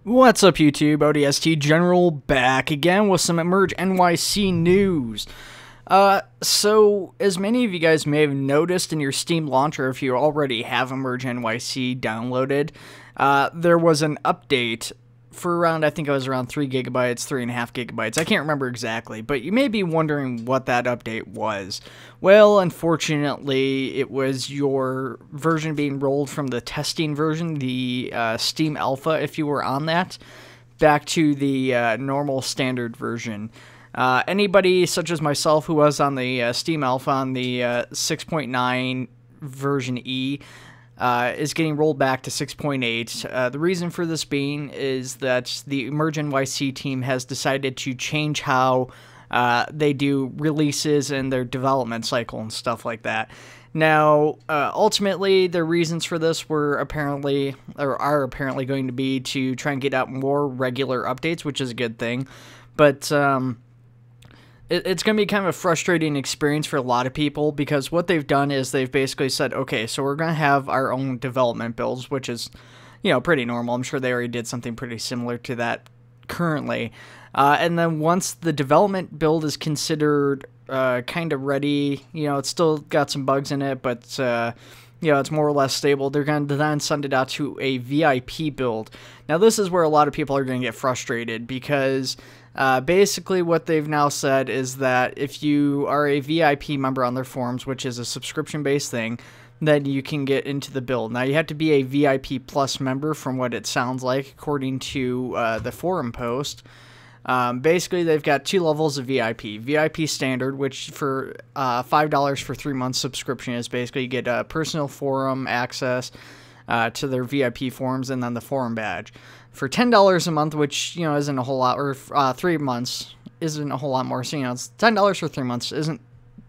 What's up, YouTube? ODST General back again with some EmergeNYC news. So as many of you guys may have noticed in your Steam launcher, if you already have EmergeNYC downloaded, there was an update for around, I think it was around 3 gigabytes, 3.5 gigabytes. I can't remember exactly, but you may be wondering what that update was. Well, unfortunately, it was your version being rolled from the testing version, the Steam Alpha, if you were on that, back to the normal standard version. Anybody such as myself who was on the Steam Alpha on the 6.9 version E, is getting rolled back to 6.8. The reason for this being is that the EmergeNYC team has decided to change how they do releases and their development cycle and stuff like that. Now, ultimately, the reasons for this were apparently, or are apparently going to be to try and get out more regular updates, which is a good thing. But it's going to be kind of a frustrating experience for a lot of people, because what they've done is they've basically said, okay, so we're going to have our own development builds, which is, you know, pretty normal. I'm sure they already did something pretty similar to that currently. And then once the development build is considered kind of ready, you know, it's still got some bugs in it, but you know, it's more or less stable, they're going to then send it out to a VIP build. Now, this is where a lot of people are going to get frustrated, because basically what they've now said is that if you are a VIP member on their forums, which is a subscription-based thing, then you can get into the build. Now, you have to be a VIP Plus member from what it sounds like, according to the forum post. Basically, they've got 2 levels of VIP. VIP Standard, which for $5 for 3 months subscription is basically you get personal forum access to their VIP forums, and then the forum badge. For $10 a month, which, you know, isn't a whole lot, or 3 months isn't a whole lot more. So, you know, it's $10 for 3 months isn't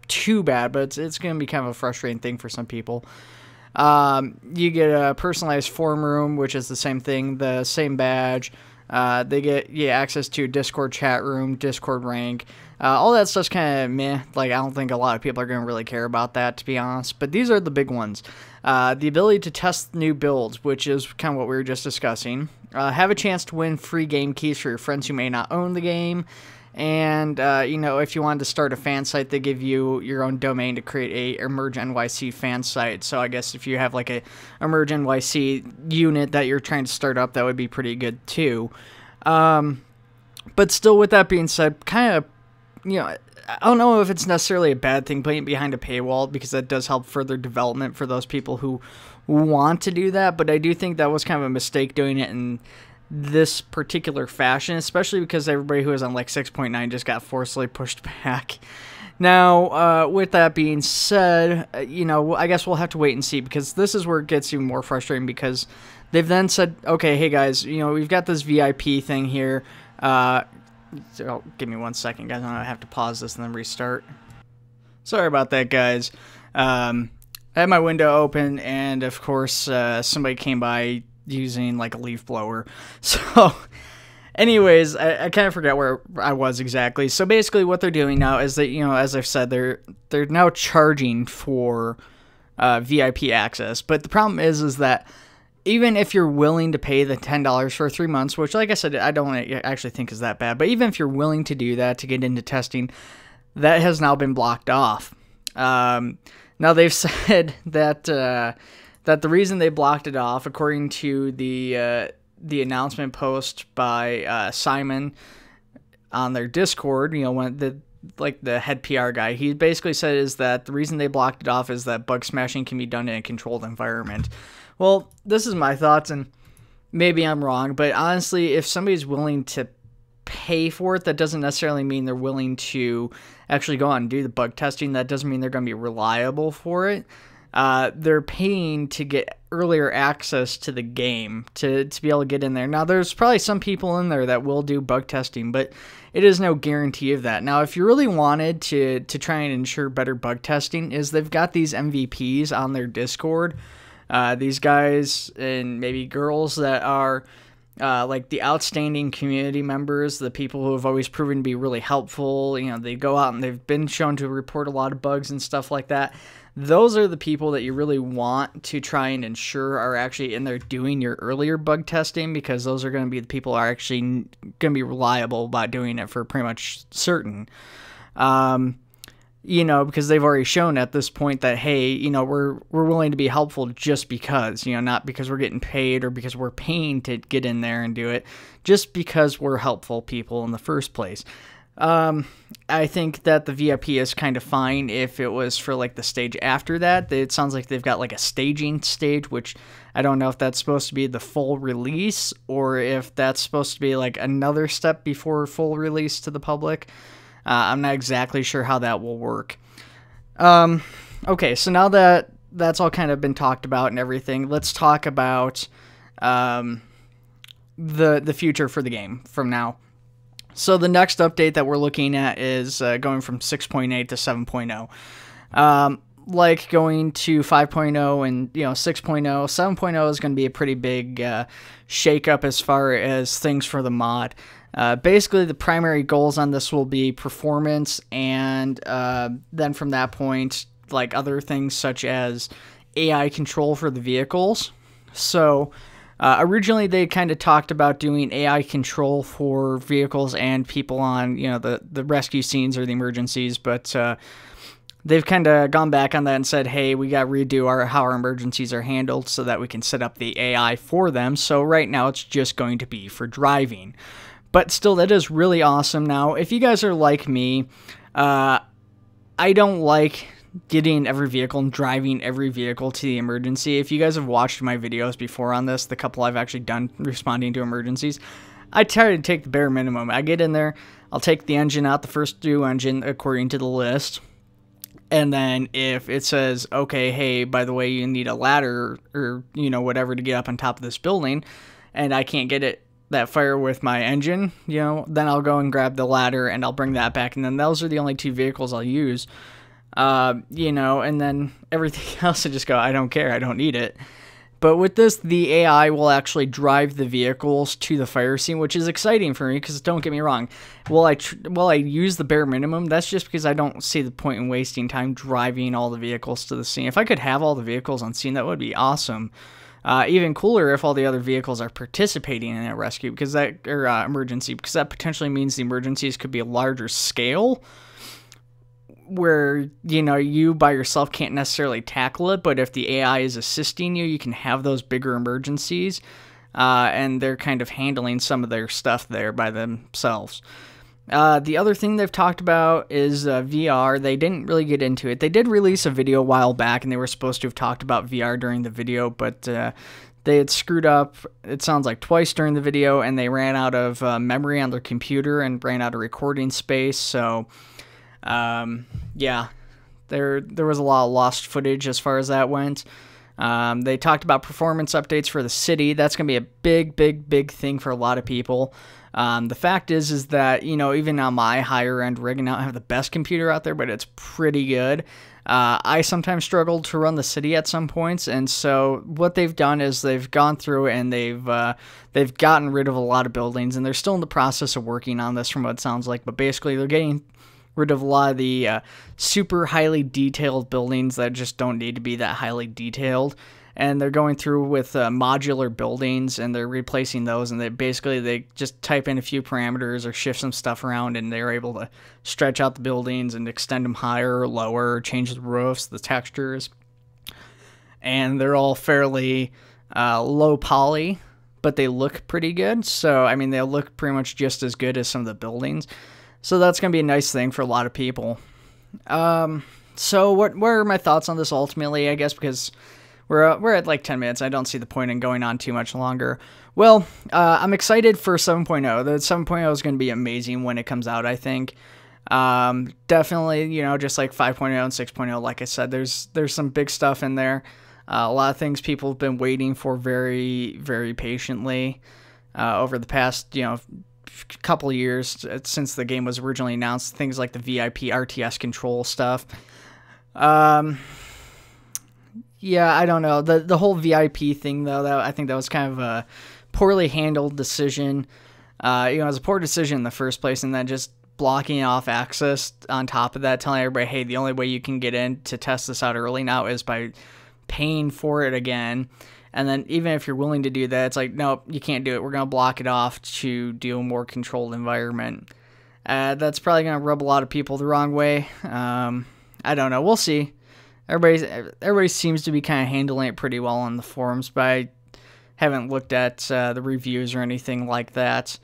too bad, but it's going to be kind of a frustrating thing for some people. You get a personalized forum room, which is the same thing, the same badge. They get access to Discord chat room, Discord rank. All that stuff's kind of meh. Like, I don't think a lot of people are going to really care about that, to be honest. But these are the big ones. The ability to test new builds, which is kind of what we were just discussing. Have a chance to win free game keys for your friends who may not own the game. And, you know, if you wanted to start a fan site, they give you your own domain to create a EmergeNYC fan site. So I guess if you have, like, a EmergeNYC unit that you're trying to start up, that would be pretty good, too. But still, with that being said, kind of, you know, I don't know if it's necessarily a bad thing putting it behind a paywall, because that does help further development for those people who want to do that. But I do think that was kind of a mistake doing it in this particular fashion, especially because everybody who was on like 6.9 just got forcibly pushed back. Now, with that being said, you know, I guess we'll have to wait and see, because this is where it gets even more frustrating, because they've then said, okay, hey guys, you know, we've got this VIP thing here. So give me 1 second, guys. I have to pause this and then restart. Sorry about that, guys. I had my window open, and of course, somebody came by using like a leaf blower. So anyways, I kind of forgot where I was exactly. So basically what they're doing now is that, you know, as I've said, they're now charging for VIP access. But the problem is that even if you're willing to pay the $10 for 3 months, which, like I said, I don't actually think is that bad, but even if you're willing to do that to get into testing, that has now been blocked off. Now they've said that that the reason they blocked it off, according to the announcement post by Simon on their Discord, you know, when the head PR guy, he basically said is that the reason they blocked it off is that bug smashing can be done in a controlled environment. Well, this is my thoughts, and maybe I'm wrong, but honestly, if somebody's willing to pay for it, that doesn't necessarily mean they're willing to actually go out and do the bug testing. That doesn't mean they're going to be reliable for it. They're paying to get earlier access to the game, to be able to get in there. Now, there's probably some people in there that will do bug testing, but it is no guarantee of that. Now, if you really wanted to try and ensure better bug testing, is they've got these MVPs on their Discord. These guys and maybe girls that are like the outstanding community members, the people who have always proven to be really helpful. You know, they go out and they've been shown to report a lot of bugs and stuff like that. those are the people that you really want to try and ensure are actually in there doing your earlier bug testing, because those are going to be the people who are actually going to be reliable about doing it for pretty much certain. You know, because they've already shown at this point that, hey, you know, we're willing to be helpful just because, you know, not because we're getting paid or because we're paying to get in there and do it, just because we're helpful people in the first place. I think that the VIP is kind of fine if it was for like the stage after that. It sounds like they've got like a staging stage, which I don't know if that's supposed to be the full release or if that's supposed to be like another step before full release to the public. I'm not exactly sure how that will work. Okay, so now that that's all kind of been talked about and everything, let's talk about the future for the game from now. So the next update that we're looking at is going from 6.8 to 7.0. Like going to 5.0 and 6.0, 7.0 is going to be a pretty big shakeup as far as things for the mod. Basically, the primary goals on this will be performance, and then from that point, like other things such as AI control for the vehicles. So originally they kind of talked about doing AI control for vehicles and people on the rescue scenes or the emergencies, but they've kind of gone back on that and said, hey, we got to redo how our emergencies are handled so that we can set up the AI for them. So right now it's just going to be for driving. But still, that is really awesome. Now, if you guys are like me, I don't like getting every vehicle and driving every vehicle to the emergency. If you guys have watched my videos before on this, the couple I've actually done responding to emergencies, I try to take the bare minimum. I get in there, I'll take the engine out, the first due engine according to the list. And then if it says, okay, hey, by the way, you need a ladder or whatever to get up on top of this building, and I can't get that fire with my engine, then I'll go and grab the ladder and I'll bring that back. And then those are the only two vehicles I'll use, and then everything else I just go, I don't care, I don't need it. But with this, the AI will actually drive the vehicles to the fire scene, which is exciting for me because don't get me wrong, while I use the bare minimum, that's just because I don't see the point in wasting time driving all the vehicles to the scene. If I could have all the vehicles on scene, that would be awesome. Even cooler if all the other vehicles are participating in that rescue, emergency, because that potentially means the emergencies could be a larger scale, where you by yourself can't necessarily tackle it, but if the AI is assisting you, you can have those bigger emergencies, and they're kind of handling some of their stuff there by themselves. The other thing they've talked about is VR. They didn't really get into it. They did release a video a while back, and they were supposed to have talked about VR during the video, but they had screwed up, it sounds like twice during the video, and they ran out of memory on their computer and ran out of recording space. So, yeah, there was a lot of lost footage as far as that went. They talked about performance updates for the city. That's going to be a big thing for a lot of people. The fact is that, even on my higher end rig, and I don't have the best computer out there, but it's pretty good. I sometimes struggled to run the city at some points, and so what they've done is they've gone through and they've gotten rid of a lot of buildings, and they're still in the process of working on this from what it sounds like, but basically they're getting rid of a lot of the super highly detailed buildings that just don't need to be that highly detailed. And they're going through with modular buildings, and they're replacing those, and they just type in a few parameters or shift some stuff around, and they're able to stretch out the buildings and extend them higher or lower, or change the roofs, the textures. And they're all fairly low poly, but they look pretty good. So, I mean, they'll look pretty much just as good as some of the buildings. So that's going to be a nice thing for a lot of people. So what are my thoughts on this ultimately, I guess, because we're at like 10 minutes. I don't see the point in going on too much longer. Well, I'm excited for 7.0. The 7.0 is going to be amazing when it comes out, I think. Definitely, just like 5.0 and 6.0, like I said, there's some big stuff in there. A lot of things people have been waiting for very, very patiently over the past, couple of years since the game was originally announced. Things like the VIP RTS control stuff. Yeah, I don't know. The whole VIP thing, though, I think that was kind of a poorly handled decision. It was a poor decision in the first place, and then just blocking off access on top of that, telling everybody, hey, the only way you can get in to test this out early now is by paying for it again. And then even if you're willing to do that, it's like, nope, you can't do it. We're going to block it off to do a more controlled environment. That's probably going to rub a lot of people the wrong way. I don't know. We'll see. Everybody seems to be kind of handling it pretty well on the forums, but I haven't looked at the reviews or anything like that.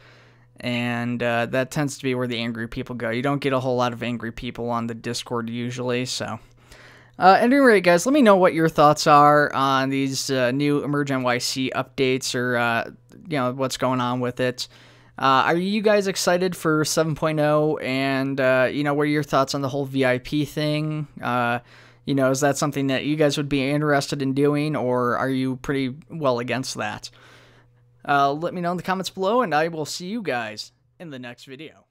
And that tends to be where the angry people go. You don't get a whole lot of angry people on the Discord usually, so... at any rate, guys, let me know what your thoughts are on these new EmergeNYC updates, or what's going on with it. Are you guys excited for 7.0? And what are your thoughts on the whole VIP thing? Is that something that you guys would be interested in doing, or are you pretty well against that? Let me know in the comments below, and I will see you guys in the next video.